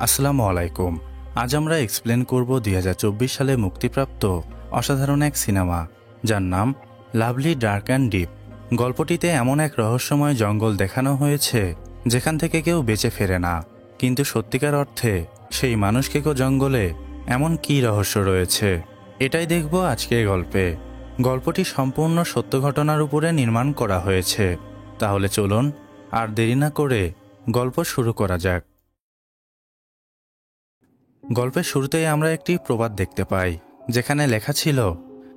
আসসালামু আলাইকুম। আজ আমরা এক্সপ্লেন করব 2024 সালে মুক্তিপ্রাপ্ত অসাধারণ এক সিনেমা, যার নাম লাভলি ডার্ক অ্যান্ড ডিপ। গল্পটিতে এমন এক রহস্যময় জঙ্গল দেখানো হয়েছে যেখান থেকে কেউ বেঁচে ফেরে না, কিন্তু সত্যিকার অর্থে সেই মানুষকেকো জঙ্গলে এমন কী রহস্য রয়েছে, এটাই দেখব আজকের গল্পে। গল্পটি সম্পূর্ণ সত্য ঘটনার উপরে নির্মাণ করা হয়েছে। তাহলে চলুন আর দেরি না করে গল্প শুরু করা যাক। গল্পের শুরুতেই আমরা একটি প্রবাদ দেখতে পাই, যেখানে লেখা ছিল,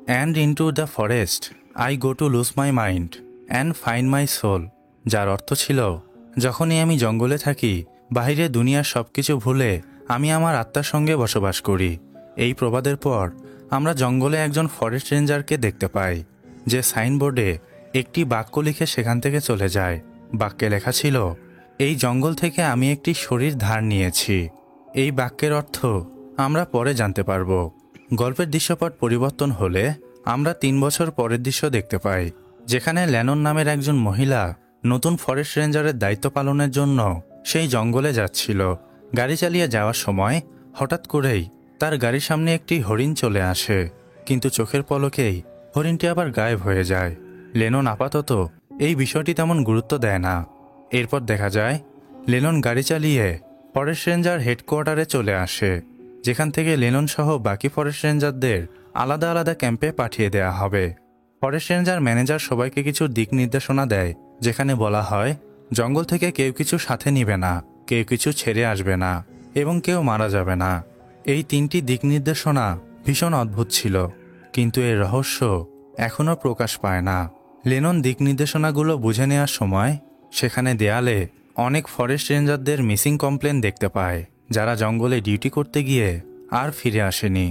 and into the forest I go to lose my mind and find my soul. যার অর্থ ছিল, যখনই আমি জঙ্গলে থাকি, বাইরে দুনিয়ার সব কিছু ভুলে আমি আমার আত্মার সঙ্গে বসবাস করি। এই প্রবাদের পর আমরা জঙ্গলে একজন ফরেস্ট রেঞ্জারকে দেখতে পাই, যে সাইনবোর্ডে একটি বাক্য লিখে সেখান থেকে চলে যায়। বাক্যে লেখা ছিল, এই জঙ্গল থেকে আমি একটি শরীর ধার নিয়েছি। এই বাক্যের অর্থ আমরা পরে জানতে পারব। গল্পের দৃশ্যপট পরিবর্তন হলে আমরা 3 বছর পরের দৃশ্য দেখতে পাই, যেখানে ল্যানন নামের একজন মহিলা নতুন ফরেস্ট রেঞ্জারের দায়িত্ব পালনের জন্য সেই জঙ্গলে যাচ্ছিল। গাড়ি চালিয়ে যাওয়ার সময় হঠাৎ করেই তার গাড়ির সামনে একটি হরিণ চলে আসে, কিন্তু চোখের পলকেই হরিণটি আবার গায়েব হয়ে যায়। লেনন আপাতত এই বিষয়টি তেমন গুরুত্ব দেয় না। এরপর দেখা যায় লেনন গাড়ি চালিয়ে ফরেস্ট রেঞ্জার হেডকোয়ার্টারে চলে আসে, যেখান থেকে লেনন সহ বাকি ফরেস্ট রেঞ্জারদের আলাদা আলাদা ক্যাম্পে পাঠিয়ে দেওয়া হবে। ফরেস্ট রেঞ্জার ম্যানেজার সবাইকে কিছু দিক নির্দেশনা দেয়, যেখানে বলা হয়, জঙ্গল থেকে কেউ কিছু সাথে নিবে না, কেউ কিছু ছেড়ে আসবে না এবং কেউ মারা যাবে না। এই 3টি দিক নির্দেশনা ভীষণ অদ্ভুত ছিল, কিন্তু এর রহস্য এখনও প্রকাশ পায় না। লেনন দিক নির্দেশনাগুলো বুঝে নেওয়ার সময় সেখানে দেয়ালে অনেক ফরেস্ট রেঞ্জারদের মিসিং কমপ্লেন দেখতে পায়, যারা জঙ্গলে ডিউটি করতে গিয়ে আর ফিরে আসেনি।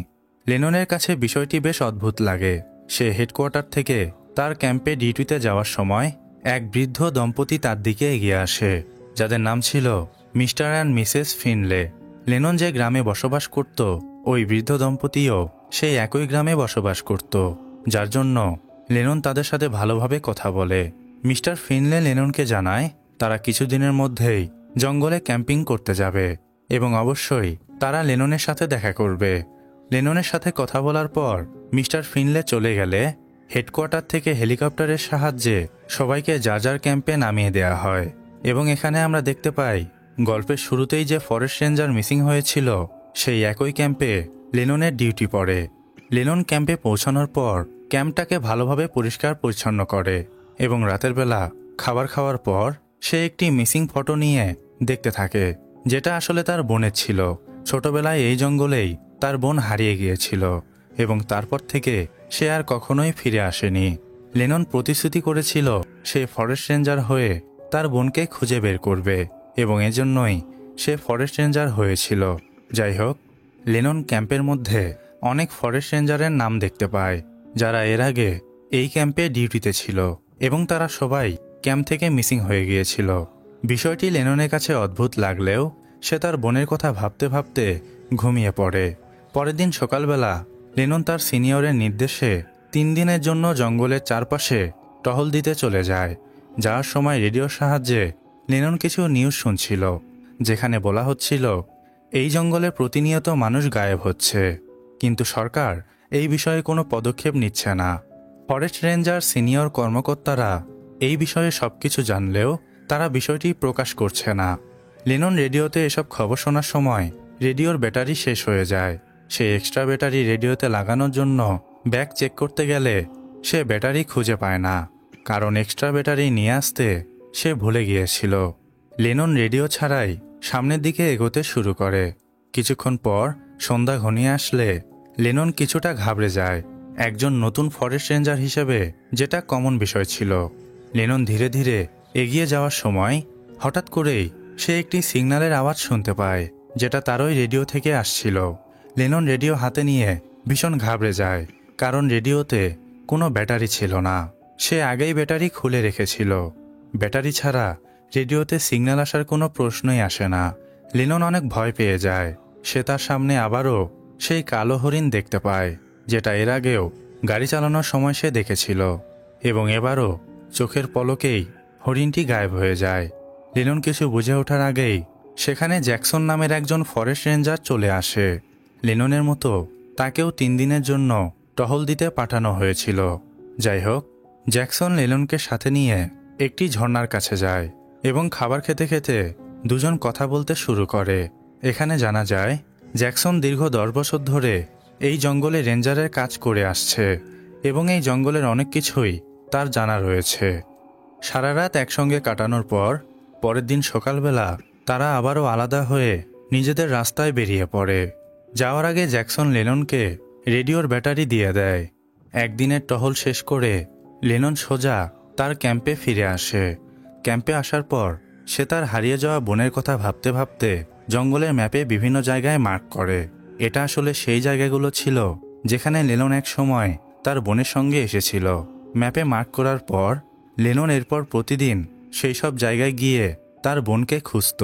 লেননের কাছে বিষয়টি বেশ অদ্ভুত লাগে। সে হেডকোয়ার্টার থেকে তার ক্যাম্পে ডিউটিতে যাওয়ার সময় এক বৃদ্ধ দম্পতি তার দিকে এগিয়ে আসে, যাদের নাম ছিল mister and Mrs Finlay. Lennon যে গ্রামে বসবাস করত, ওই বৃদ্ধ দম্পতিও সেই একই গ্রামে বসবাস করত, যার জন্য লেনন তাদের সাথে ভালোভাবে কথা বলে। মিস্টার ফিনলে লেননকে জানায় তারা কিছুদিনের মধ্যেই জঙ্গলে ক্যাম্পিং করতে যাবে এবং অবশ্যই তারা লেননের সাথে দেখা করবে। লেননের সাথে কথা বলার পর মিস্টার ফিনলে চলে গেলে হেডকোয়ার্টার থেকে হেলিকপ্টারের সাহায্যে সবাইকে যার যার ক্যাম্পে নামিয়ে দেওয়া হয়। এবং এখানে আমরা দেখতে পাই, গল্পের শুরুতেই যে ফরেস্ট রেঞ্জার মিসিং হয়েছিল, সেই একই ক্যাম্পে লেননের ডিউটি পড়ে। লেনন ক্যাম্পে পৌঁছানোর পর ক্যাম্পটাকে ভালোভাবে পরিষ্কার পরিচ্ছন্ন করে এবং রাতের বেলা খাবার খাওয়ার পর সে একটি মিসিং ফটো নিয়ে দেখতে থাকে, যেটা আসলে তার বোনের ছিল। ছোটবেলায় এই জঙ্গলেই তার বোন হারিয়ে গিয়েছিল এবং তারপর থেকে সে আর কখনোই ফিরে আসেনি। লেনন প্রতিশ্রুতি করেছিল সে ফরেস্ট রেঞ্জার হয়ে তার বোনকে খুঁজে বের করবে এবং এজন্যই সে ফরেস্ট রেঞ্জার হয়েছিল। যাই হোক, লেনন ক্যাম্পের মধ্যে অনেক ফরেস্ট রেঞ্জারের নাম দেখতে পায়, যারা এর আগে এই ক্যাম্পে ডিউটিতে ছিল এবং তারা সবাই ক্যাম্প থেকে মিসিং হয়ে গিয়েছিল। বিষয়টি লেননের কাছে অদ্ভুত লাগলেও সে তার বোনের কথা ভাবতে ভাবতে ঘুমিয়ে পড়ে। পরের দিন সকালবেলা লেনন তার সিনিয়রের নির্দেশে 3 দিনের জন্য জঙ্গলের চারপাশে টহল দিতে চলে যায়। যাওয়ার সময় রেডিওর সাহায্যে লেনন কিছু নিউজ শুনছিল, যেখানে বলা হচ্ছিল, এই জঙ্গলে প্রতিনিয়ত মানুষ গায়েব হচ্ছে, কিন্তু সরকার এই বিষয়ে কোনো পদক্ষেপ নিচ্ছে না। ফরেস্ট রেঞ্জার সিনিয়র কর্মকর্তারা এই বিষয়ে সবকিছু জানলেও তারা বিষয়টি প্রকাশ করছে না। লেনন রেডিওতে এসব খবর শোনার সময় রেডিওর ব্যাটারি শেষ হয়ে যায়। সে এক্সট্রা ব্যাটারি রেডিওতে লাগানোর জন্য ব্যাগ চেক করতে গেলে সে ব্যাটারি খুঁজে পায় না, কারণ এক্সট্রা ব্যাটারি নিয়ে আসতে সে ভুলে গিয়েছিল। লেনন রেডিও ছাড়াই সামনের দিকে এগোতে শুরু করে। কিছুক্ষণ পর সন্ধ্যা ঘনিয়ে আসলে লেনন কিছুটা ঘাবড়ে যায়, একজন নতুন ফরেস্ট রেঞ্জার হিসেবে, যেটা কমন বিষয় ছিল। লেনন ধীরে ধীরে এগিয়ে যাওয়ার সময় হঠাৎ করেই সে একটি সিগন্যালের আওয়াজ শুনতে পায়, যেটা তারই রেডিও থেকে আসছিল। লেনন রেডিও হাতে নিয়ে ভীষণ ঘাবড়ে যায়, কারণ রেডিওতে কোনো ব্যাটারি ছিল না। সে আগেই ব্যাটারি খুলে রেখেছিল। ব্যাটারি ছাড়া রেডিওতে সিগন্যাল আসার কোনো প্রশ্নই আসে না। লেনন অনেক ভয় পেয়ে যায়। সে তার সামনে আবারও সেই কালো হরিণ দেখতে পায়, যেটা এর আগেও গাড়ি চালানোর সময় সে দেখেছিল, এবং এবারও চোখের পলকেই হরিণটি গায়েব হয়ে যায়। লেনন কিছু বুঝে ওঠার আগেই সেখানে জ্যাকসন নামের একজন ফরেস্ট রেঞ্জার চলে আসে। লেননের মতো তাকেও 3 দিনের জন্য টহল দিতে পাঠানো হয়েছিল। যাই হোক, জ্যাকসন লেননকে সাথে নিয়ে একটি ঝর্ণার কাছে যায় এবং খাবার খেতে খেতে দুজন কথা বলতে শুরু করে। এখানে জানা যায় জ্যাকসন দীর্ঘ 10 বছর ধরে এই জঙ্গলে রেঞ্জারের কাজ করে আসছে এবং এই জঙ্গলের অনেক কিছুই তার জানা রয়েছে। সারা রাত একসঙ্গে কাটানোর পর পরের দিন সকালবেলা তারা আবারও আলাদা হয়ে নিজেদের রাস্তায় বেরিয়ে পড়ে। যাওয়ার আগে জ্যাকসন লেননকে রেডিওর ব্যাটারি দিয়ে দেয়। একদিনের টহল শেষ করে লেনন সোজা তার ক্যাম্পে ফিরে আসে। ক্যাম্পে আসার পর সে তার হারিয়ে যাওয়া বোনের কথা ভাবতে ভাবতে জঙ্গলের ম্যাপে বিভিন্ন জায়গায় মার্ক করে। এটা আসলে সেই জায়গাগুলো ছিল যেখানে লেনন এক সময় তার বোনের সঙ্গে এসেছিল। ম্যাপে মার্ক করার পর লেনন এরপর প্রতিদিন সেই সব জায়গায় গিয়ে তার বোনকে খুঁজত,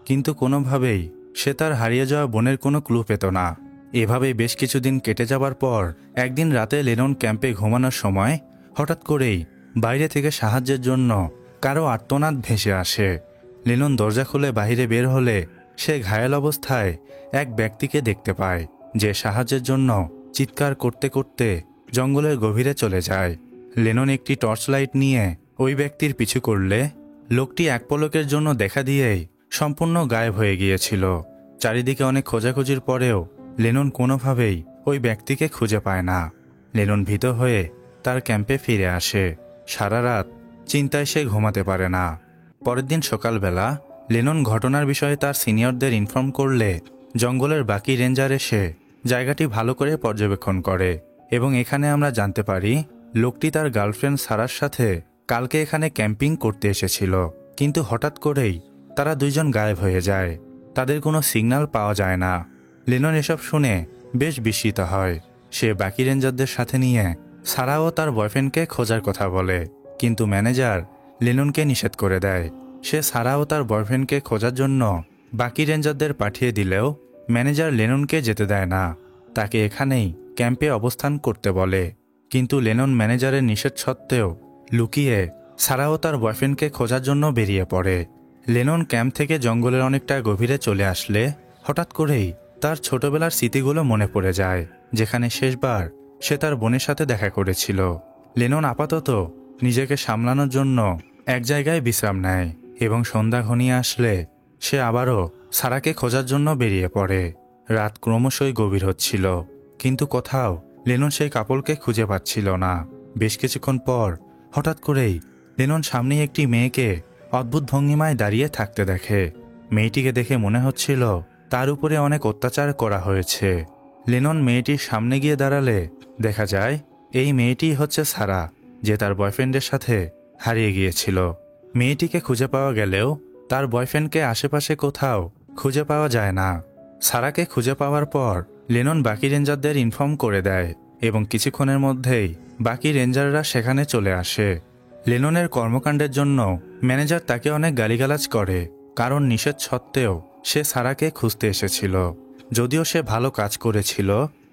কিন্তু কোনোভাবেই সে তার হারিয়ে যাওয়া বোনের কোনো ক্লু পেত না। এভাবেই বেশ কিছুদিন কেটে যাবার পর একদিন রাতে লেনন ক্যাম্পে ঘুমানোর সময় হঠাৎ করেই বাইরে থেকে সাহায্যের জন্য কারো আর্তনাদ ভেসে আসে। লেনন দরজা খুলে বাইরে বের হলে সে ঘায়েল অবস্থায় এক ব্যক্তিকে দেখতে পায়, যে সাহায্যের জন্য চিৎকার করতে করতে জঙ্গলের গভীরে চলে যায়। লেনন একটি টর্চ লাইট নিয়ে ওই ব্যক্তির পিছু করলে লোকটি এক পলকের জন্য দেখা দিয়েই সম্পূর্ণ গায়েব হয়ে গিয়েছিল। চারিদিকে অনেক খোঁজাখুঁজির পরেও লেনন কোনোভাবেই ওই ব্যক্তিকে খুঁজে পায় না। লেনন ভীত হয়ে তার ক্যাম্পে ফিরে আসে। সারা রাত চিন্তায় সে ঘুমাতে পারে না। পরের দিন সকালবেলা লেনন ঘটনার বিষয়ে তার সিনিয়রদের ইনফর্ম করলে জঙ্গলের বাকি রেঞ্জার এসে জায়গাটি ভালো করে পর্যবেক্ষণ করে এবং এখানে আমরা জানতে পারি লোকটি তার গার্লফ্রেন্ড সারার সাথে কালকে এখানে ক্যাম্পিং করতে এসেছিল, কিন্তু হঠাৎ করেই তারা দুইজন গায়েব হয়ে যায়। তাদের কোনো সিগন্যাল পাওয়া যায় না। লেনন এসব শুনে বেশ বিস্মিত হয়। সে বাকি রেঞ্জারদের সাথে নিয়ে সারা ও তার বয়ফ্রেন্ডকে খোঁজার কথা বলে, কিন্তু ম্যানেজার লেননকে নিষেধ করে দেয়। সে সারা ও তার বয়ফ্রেন্ডকে খোঁজার জন্য বাকি রেঞ্জারদের পাঠিয়ে দিলেও ম্যানেজার লেননকে যেতে দেয় না। তাকে এখানেই ক্যাম্পে অবস্থান করতে বলে, কিন্তু লেনন ম্যানেজারের নিষেধ সত্ত্বেও লুকিয়ে সারা ও তার বয়ফ্রেন্ডকে খোঁজার জন্য বেরিয়ে পড়ে। লেনন ক্যাম্প থেকে জঙ্গলের অনেকটা গভীরে চলে আসলে হঠাৎ করেই তার ছোটবেলার স্মৃতিগুলো মনে পড়ে যায়, যেখানে শেষবার সে তার বোনের সাথে দেখা করেছিল। লেনন আপাতত নিজেকে সামলানোর জন্য এক জায়গায় বিশ্রাম নেয় এবং সন্ধ্যা ঘনিয়ে আসলে সে আবারও সারাকে খোঁজার জন্য বেরিয়ে পড়ে। রাত ক্রমশই গভীর হচ্ছিল, কিন্তু কোথাও লেনন সেই কাপলকে খুঁজে পাচ্ছিল না। বেশ কিছুক্ষণ পর হঠাৎ করেই লেনন সামনেই একটি মেয়েকে অদ্ভুত ভঙ্গিমায় দাঁড়িয়ে থাকতে দেখে। মেয়েটিকে দেখে মনে হচ্ছিল তার উপরে অনেক অত্যাচার করা হয়েছে। লেনন মেয়েটির সামনে গিয়ে দাঁড়ালে দেখা যায় এই মেয়েটিই হচ্ছে সারা, যে তার বয়ফ্রেন্ডের সাথে হারিয়ে গিয়েছিল। মেয়েটিকে খুঁজে পাওয়া গেলেও তার বয়ফ্রেন্ডকে আশেপাশে কোথাও খুঁজে পাওয়া যায় না। সারাকে খুঁজে পাওয়ার পর লেনন বাকি রেঞ্জারদের ইনফর্ম করে দেয় এবং কিছুক্ষণের মধ্যেই বাকি রেঞ্জাররা সেখানে চলে আসে। লেননের কর্মকাণ্ডের জন্য ম্যানেজার তাকে অনেক গালিগালাজ করে, কারণ নিষেধ সত্ত্বেও সে সারাকে খুঁজতে এসেছিল। যদিও সে ভালো কাজ করেছিল,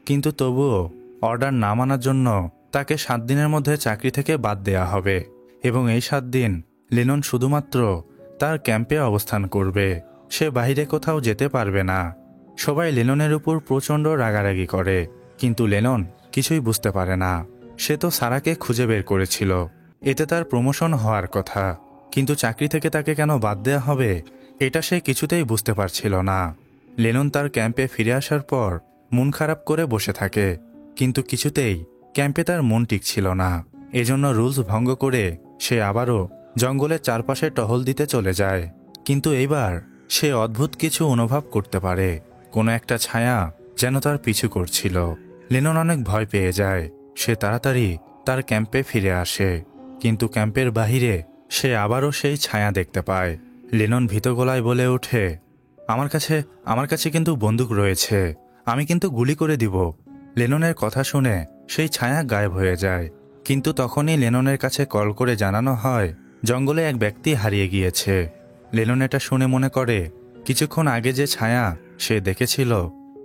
কিন্তু তবুও অর্ডার না মানার জন্য তাকে 7 দিনের মধ্যে চাকরি থেকে বাদ দেয়া হবে এবং এই 7 দিন লেনন শুধুমাত্র তার ক্যাম্পে অবস্থান করবে। সে বাইরে কোথাও যেতে পারবে না। সবাই লেননের উপর প্রচণ্ড রাগারাগি করে, কিন্তু লেনন কিছুই বুঝতে পারে না। সে তো সারাকে খুঁজে বের করেছিল, এতে তার প্রমোশন হওয়ার কথা, কিন্তু চাকরি থেকে তাকে কেন বাদ দেওয়া হবে এটা সে কিছুতেই বুঝতে পারছিল না। লেনন তার ক্যাম্পে ফিরে আসার পর মন খারাপ করে বসে থাকে, কিন্তু কিছুতেই ক্যাম্পে তার মন টিকছিল না। এজন্য রুলস ভঙ্গ করে সে আবারও জঙ্গলের চারপাশে টহল দিতে চলে যায়। কিন্তু এইবার সে অদ্ভুত কিছু অনুভব করতে পারে। কোনো একটা ছায়া যেন তার পিছু করছিল। লেনন অনেক ভয় পেয়ে যায়। সে তাড়াতাড়ি তার ক্যাম্পে ফিরে আসে, কিন্তু ক্যাম্পের বাহিরে সে আবারও সেই ছায়া দেখতে পায়। লেনন ভীত গলায় বলে ওঠে, আমার কাছে কিন্তু বন্দুক রয়েছে, আমি কিন্তু গুলি করে দিব। লেননের কথা শুনে সেই ছায়া গায়েব হয়ে যায়, কিন্তু তখনই লেননের কাছে কল করে জানানো হয় জঙ্গলে এক ব্যক্তি হারিয়ে গিয়েছে। লেনন এটা শুনে মনে করে কিছুক্ষণ আগে যে ছায়া সে দেখেছিল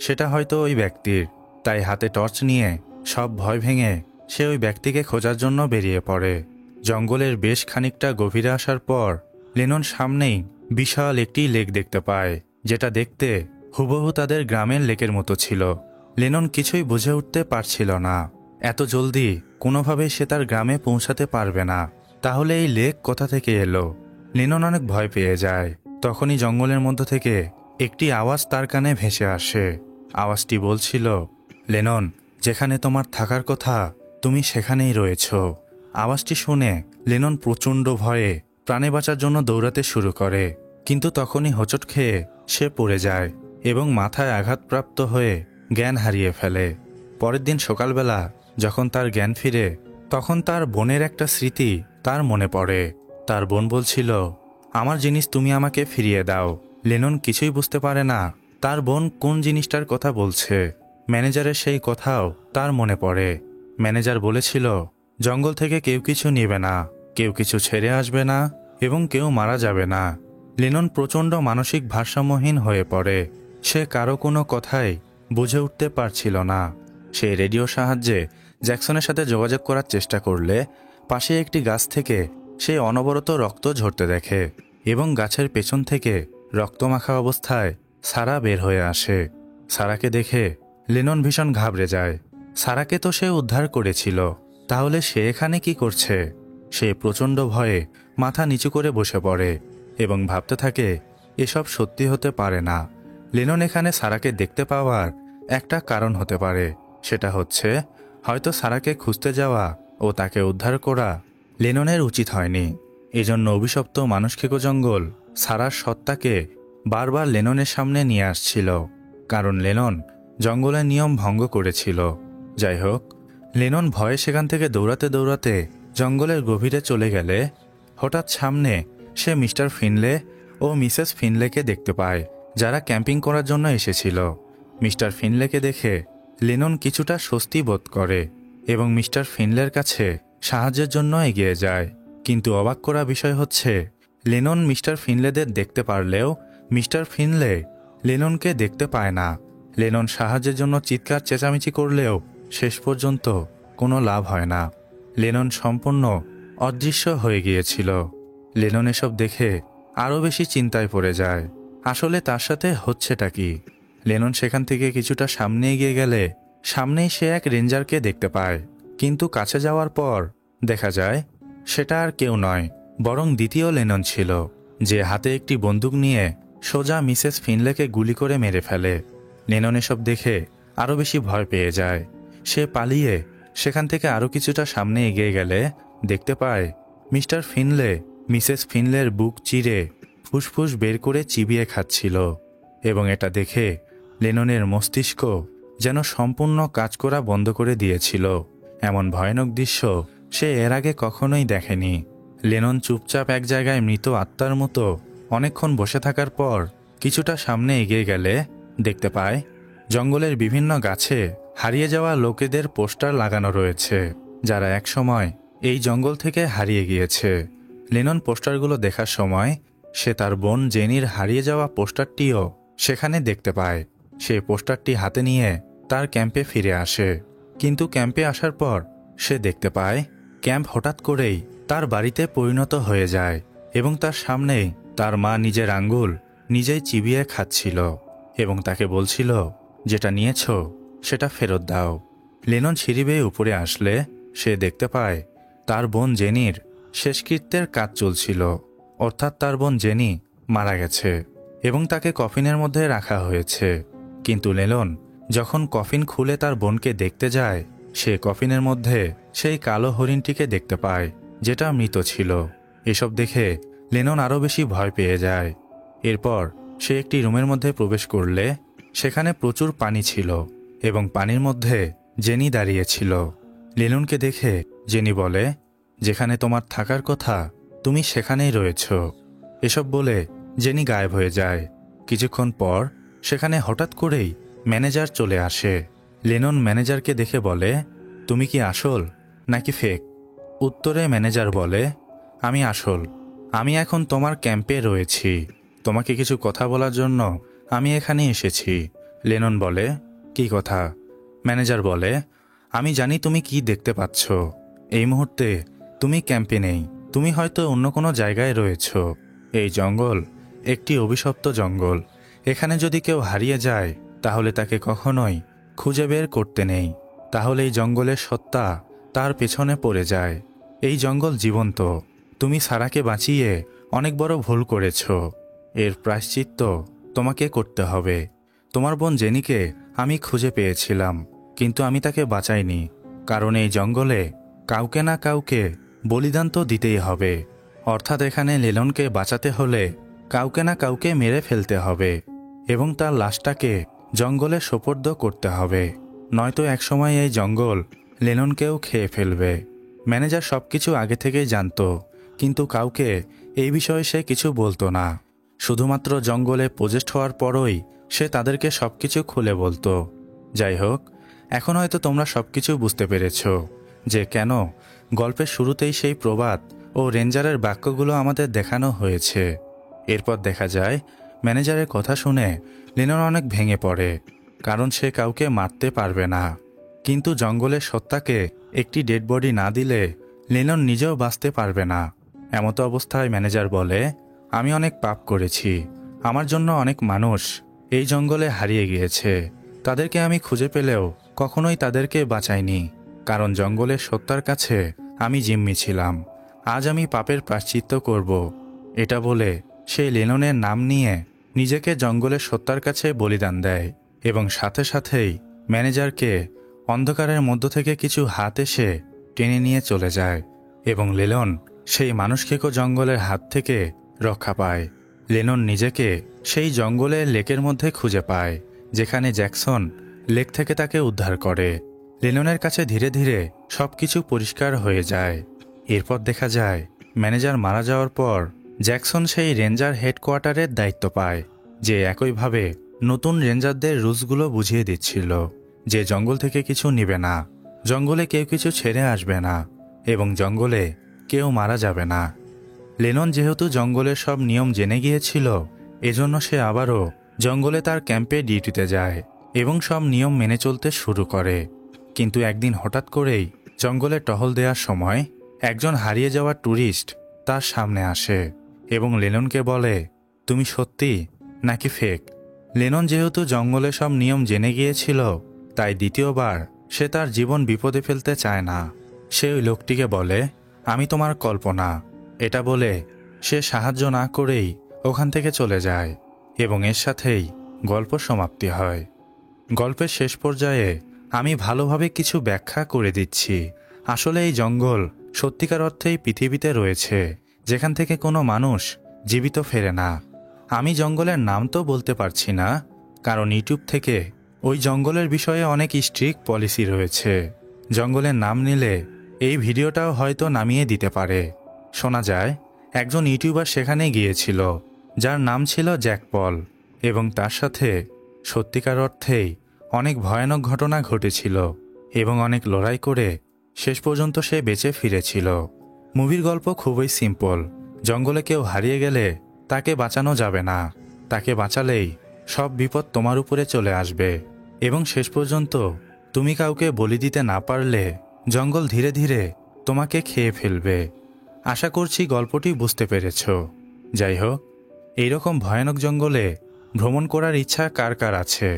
সেটা হয়তো ওই ব্যক্তির। তাই হাতে টর্চ নিয়ে সব ভয় ভেঙে সে ওই ব্যক্তিকে খোঁজার জন্য বেরিয়ে পড়ে। জঙ্গলের বেশ খানিকটা গভীরে আসার পর লেনন সামনেই বিশাল একটি লেক দেখতে পায়, যেটা দেখতে হুবহু তাদের গ্রামের লেকের মতো ছিল। লেনন কিছুই বুঝে উঠতে পারছিল না, এত জলদি কোনোভাবেই সে তার গ্রামে পৌঁছাতে পারবে না। তাহলে এই লেক কোথা থেকে এলো? লেনন অনেক ভয় পেয়ে যায়। তখনই জঙ্গলের মধ্য থেকে একটি আওয়াজ তার কানে ভেসে আসে। আওয়াজটি বলছিল, লেনন, যেখানে তোমার থাকার কথা তুমি সেখানেই রয়েছ। আওয়াজটি শুনে লেনন প্রচণ্ড ভয়ে প্রাণে বাঁচার জন্য দৌড়াতে শুরু করে, কিন্তু তখনই হোঁচট খেয়ে সে পড়ে যায় এবং মাথায় আঘাতপ্রাপ্ত হয়ে জ্ঞান হারিয়ে ফেলে। পরের দিন সকালবেলা যখন তার জ্ঞান ফিরে, তখন তার বোনের একটা স্মৃতি তার মনে পড়ে। তার বোন বলছিল, আমার জিনিস তুমি আমাকে ফিরিয়ে দাও। লেনন কিছুই বুঝতে পারে না তার বোন কোন জিনিসটার কথা বলছে। ম্যানেজারের সেই কথাও তার মনে পড়ে। ম্যানেজার বলেছিল, জঙ্গল থেকে কেউ কিছু নেবে না, কেউ কিছু ছেড়ে আসবে না এবং কেউ মারা যাবে না। লেনন প্রচণ্ড মানসিক ভারসাম্যহীন হয়ে পড়ে। সে কারো কোনো কথাই বুঝে উঠতে পারছিল না। সে রেডিওর সাহায্যে জ্যাকসনের সাথে যোগাযোগ করার চেষ্টা করলে পাশে একটি গাছ থেকে সে অনবরত রক্ত ঝরতে দেখে এবং গাছের পেছন থেকে রক্তমাখা অবস্থায় সারা বের হয়ে আসে। সারাকে দেখে লেনন ভীষণ ঘাবড়ে যায়। সারাকে তো সে উদ্ধার করেছিল, তাহলে সে এখানে কি করছে? সে প্রচণ্ড ভয়ে মাথা নিচু করে বসে পড়ে এবং ভাবতে থাকে, এসব সত্যি হতে পারে না। লেনন এখানে সারাকে দেখতে পাওয়ার একটা কারণ হতে পারে। সেটা হচ্ছে, হয়তো সারাকে খুঁজতে যাওয়া ও তাকে উদ্ধার করা লেননের উচিত হয়নি। এজন্য অভিশপ্ত মানুষখেকো জঙ্গল সারার সত্তাকে বারবার লেননের সামনে নিয়ে আসছিল, কারণ লেনন জঙ্গলের নিয়ম ভঙ্গ করেছিল। যাই হোক, লেনন ভয়ে সেখান থেকে দৌড়াতে দৌড়াতে জঙ্গলের গভীরে চলে গেলে হঠাৎ সামনে সে মিস্টার ফিনলে ও মিসেস ফিনলেকে দেখতে পায়, যারা ক্যাম্পিং করার জন্য এসেছিল। মিস্টার ফিনলেকে দেখে লেনন কিছুটা স্বস্তি বোধ করে এবং মিস্টার ফিনলের কাছে সাহায্যের জন্য এগিয়ে যায়। কিন্তু অবাক করা বিষয় হচ্ছে, লেনন মিস্টার ফিনলেদের দেখতে পারলেও মিস্টার ফিনলে লেননকে দেখতে পায় না। লেনন সাহায্যের জন্য চিৎকার চেঁচামেচি করলেও শেষ পর্যন্ত কোনো লাভ হয় না। লেনন সম্পূর্ণ অদৃশ্য হয়ে গিয়েছিল। লেনন এসব দেখে আরও বেশি চিন্তায় পড়ে যায়, আসলে তার সাথে হচ্ছেটা কি। লেনন সেখান থেকে কিছুটা সামনে এগিয়ে গেলে সামনেই সে এক রেঞ্জারকে দেখতে পায়, কিন্তু কাছে যাওয়ার পর দেখা যায় সেটা আর কেউ নয়, বরং দ্বিতীয় লেনন ছিল, যে হাতে একটি বন্দুক নিয়ে সোজা মিসেস ফিনলেকে গুলি করে মেরে ফেলে। লেনন এসব দেখে আরও বেশি ভয় পেয়ে যায়। সে পালিয়ে সেখান থেকে আরও কিছুটা সামনে এগিয়ে গেলে দেখতে পায় মিস্টার ফিনলে মিসেস ফিনলের বুক চিরে ফুসফুস বের করে চিবিয়ে খাচ্ছিল, এবং এটা দেখে লেননের মস্তিষ্ক যেন সম্পূর্ণ কাজ করা বন্ধ করে দিয়েছিল। এমন ভয়ানক দৃশ্য সে এর আগে কখনোই দেখেনি। লেনন চুপচাপ এক জায়গায় মৃত আত্মার মতো অনেকক্ষণ বসে থাকার পর কিছুটা সামনে এগিয়ে গেলে দেখতে পায় জঙ্গলের বিভিন্ন গাছে হারিয়ে যাওয়া লোকেদের পোস্টার লাগানো রয়েছে, যারা একসময় এই জঙ্গল থেকে হারিয়ে গিয়েছে। লেনন পোস্টারগুলো দেখার সময় সে তার বোন জেনির হারিয়ে যাওয়া পোস্টারটিও সেখানে দেখতে পায়। সে পোস্টারটি হাতে নিয়ে তার ক্যাম্পে ফিরে আসে, কিন্তু ক্যাম্পে আসার পর সে দেখতে পায় ক্যাম্প হঠাৎ করেই তার বাড়িতে পরিণত হয়ে যায় এবং তার সামনেই তার মা নিজের আঙ্গুল নিজেই চিবিয়ে খাচ্ছিল এবং তাকে বলছিল, যেটা নিয়েছ সেটা ফেরত দাও। লেনন সিঁড়ি বেয়ে উপরে আসলে সে দেখতে পায় তার বোন জেনির শেষকৃত্যের কাজ চলছিল, অর্থাৎ তার বোন জেনি মারা গেছে এবং তাকে কফিনের মধ্যে রাখা হয়েছে। কিন্তু লেনন যখন কফিন খুলে তার বোনকে দেখতে যায়, সে কফিনের মধ্যে সেই কালো হরিণটিকে দেখতে পায়, যেটা মৃত ছিল। এসব দেখে লেনন আরও বেশি ভয় পেয়ে যায়। এরপর সে একটি রুমের মধ্যে প্রবেশ করলে সেখানে প্রচুর পানি ছিল এবং পানির মধ্যে জেনি দাঁড়িয়েছিল। লেননকে দেখে জেনি বলে, যেখানে তোমার থাকার কথা তুমি সেখানেই রয়েছ। এসব বলে জেনি গায়েব হয়ে যায়। কিছুক্ষণ পর সেখানে হঠাৎ করেই ম্যানেজার চলে আসে। লেনন ম্যানেজারকে দেখে বলে, তুমি কি আসল নাকি ফেক? উত্তরে ম্যানেজার বলে, আমি আসল। আমি এখন তোমার ক্যাম্পে রয়েছি, তোমাকে কিছু কথা বলার জন্য আমি এখানে এসেছি। লেনন বলে, কি কথা? ম্যানেজার বলে, আমি জানি তুমি কি দেখতে পাচ্ছ। এই মুহূর্তে তুমি ক্যাম্পে নেই, তুমি হয়তো অন্য কোনো জায়গায় রয়েছ। এই জঙ্গল একটি অভিশপ্ত জঙ্গল। এখানে যদি কেউ হারিয়ে যায় তাহলে তাকে কখনোই খুঁজে বের করতে নেই, তাহলে এই জঙ্গলের সত্তা তার পেছনে পড়ে যায়। এই জঙ্গল জীবন্ত। তুমি সারাকে বাঁচিয়ে অনেক বড় ভুল করেছ। এর প্রায়শ্চিত্ত তোমাকে করতে হবে। তোমার বোন জেনিকে আমি খুঁজে পেয়েছিলাম, কিন্তু আমি তাকে বাঁচাইনি, কারণ এই জঙ্গলে কাউকে না কাউকে বলিদান তো দিতেই হবে। অর্থাৎ এখানে লেননকে বাঁচাতে হলে কাউকে না কাউকে মেরে ফেলতে হবে এবং তার লাশটাকে জঙ্গলে সোপর্দ করতে হবে, নয়তো একসময় এই জঙ্গল লেননকেও খেয়ে ফেলবে। ম্যানেজার সবকিছু আগে থেকেই জানত, কিন্তু কাউকে এই বিষয়ে সে কিছু বলতো না। শুধুমাত্র জঙ্গলে পজেস্ট হওয়ার পরই সে তাদেরকে সবকিছু খুলে বলতো। যাই হোক, এখন হয়তো তোমরা সবকিছু বুঝতে পেরেছ যে কেন গল্পের শুরুতেই সেই প্রবাদ ও রেঞ্জারের বাক্যগুলো আমাদের দেখানো হয়েছে। এরপর দেখা যায় ম্যানেজারের কথা শুনে লেনন অনেক ভেঙে পড়ে, কারণ সে কাউকে মারতে পারবে না। কিন্তু জঙ্গলের সত্তাকে একটি ডেড বডি না দিলে লেনন নিজেও বাঁচতে পারবে না। এমতো অবস্থায় ম্যানেজার বলে, আমি অনেক পাপ করেছি, আমার জন্য অনেক মানুষ এই জঙ্গলে হারিয়ে গিয়েছে। তাদেরকে আমি খুঁজে পেলেও কখনোই তাদেরকে বাঁচাইনি, কারণ জঙ্গলের সত্তার কাছে আমি জিম্মি ছিলাম। আজ আমি পাপের প্রায়শ্চিত্ত করব। এটা বলে সে লেননের নাম নিয়ে নিজেকে জঙ্গলের সত্তার কাছে বলিদান দেয় এবং সাথে সাথেই ম্যানেজারকে অন্ধকারের মধ্য থেকে কিছু হাত এসে টেনে নিয়ে চলে যায় এবং লেনন সেই মানুষখেকো জঙ্গলের হাত থেকে রক্ষা পায়। লেনন নিজেকে সেই জঙ্গলের লেকের মধ্যে খুঁজে পায়, যেখানে জ্যাকসন লেক থেকে তাকে উদ্ধার করে। লেননের কাছে ধীরে ধীরে সবকিছু পরিষ্কার হয়ে যায়। এরপর দেখা যায় ম্যানেজার মারা যাওয়ার পর জ্যাকসন সেই রেঞ্জার হেডকোয়ার্টারের দায়িত্ব পায়, যে একইভাবে নতুন রেঞ্জারদের রুলসগুলো বুঝিয়ে দিচ্ছিল, যে জঙ্গল থেকে কিছু নিবে না, জঙ্গলে কেউ কিছু ছেড়ে আসবে না এবং জঙ্গলে কেউ মারা যাবে না। লেনন যেহেতু জঙ্গলের সব নিয়ম জেনে গিয়েছিল, এজন্য সে আবারও জঙ্গলে তার ক্যাম্পে ডিউটিতে যায় এবং সব নিয়ম মেনে চলতে শুরু করে। কিন্তু একদিন হঠাৎ করেই জঙ্গলে টহল দেওয়ার সময় একজন হারিয়ে যাওয়া ট্যুরিস্ট তার সামনে আসে এবং লেননকে বলে, তুমি সত্যি নাকি ফেক? লেনন যেহেতু জঙ্গলে সব নিয়ম জেনে গিয়েছিল, তাই দ্বিতীয়বার সে তার জীবন বিপদে ফেলতে চায় না। সে ওই লোকটিকে বলে, আমি তোমার কল্পনা। এটা বলে সে সাহায্য না করেই ওখান থেকে চলে যায় এবং এর সাথেই গল্প সমাপ্তি হয়। গল্পের শেষ পর্যায়ে আমি ভালোভাবে কিছু ব্যাখ্যা করে দিচ্ছি। আসলে এই জঙ্গল সত্যিকার অর্থেই পৃথিবীতে রয়েছে, যেখান থেকে কোনো মানুষ জীবিত ফেরে না। আমি জঙ্গলের নাম তো বলতে পারছি না, কারণ ইউটিউব থেকে ওই জঙ্গলের বিষয়ে অনেক স্ট্রিক্ট পলিসি রয়েছে। জঙ্গলের নাম নিলে এই ভিডিওটাও হয়তো নামিয়ে দিতে পারে। শোনা যায় একজন ইউটিউবার সেখানে গিয়েছিল, যার নাম ছিল জ্যাক পল, এবং তার সাথে সত্যিকার অর্থেই অনেক ভয়ানক ঘটনা ঘটেছিল এবং অনেক লড়াই করে শেষ পর্যন্ত সে বেঁচে ফিরেছিল। মুভির গল্প খুবই সিম্পল। জঙ্গলে কেউ হারিয়ে গেলে তাকে বাঁচানো যাবে না, তাকে বাঁচালেই সব বিপদ তোমার উপরে চলে আসবে এবং শেষ পর্যন্ত তুমি কাউকে বলি দিতে না পারলে জঙ্গল ধীরে ধীরে তোমাকে খেয়ে ফেলবে। আশা করছি গল্পটি বুঝতে পেরেছ। যাই হোক, এইরকম ভয়ানক জঙ্গলে ভ্রমণ করার ইচ্ছা কার কার আছে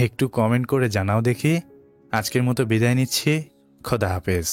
একটু কমেন্ট করে জানাও দেখি। আজকের মতো বিদায় নিচ্ছি। খোদা হাফেজ।